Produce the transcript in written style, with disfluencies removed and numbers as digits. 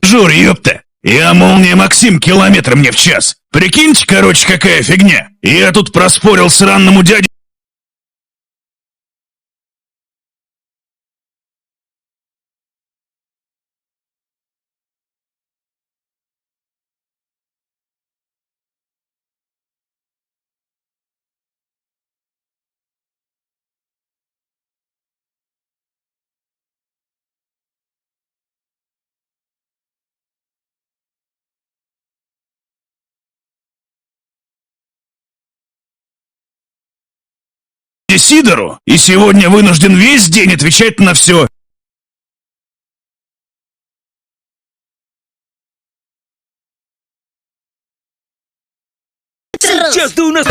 Жур, ёпта! Я молния Максим километр мне в час. Прикиньте, короче, какая фигня. Я тут проспорил сранному дяде. Сидору, и сегодня вынужден весь день отвечать на все. Сейчас ты у нас...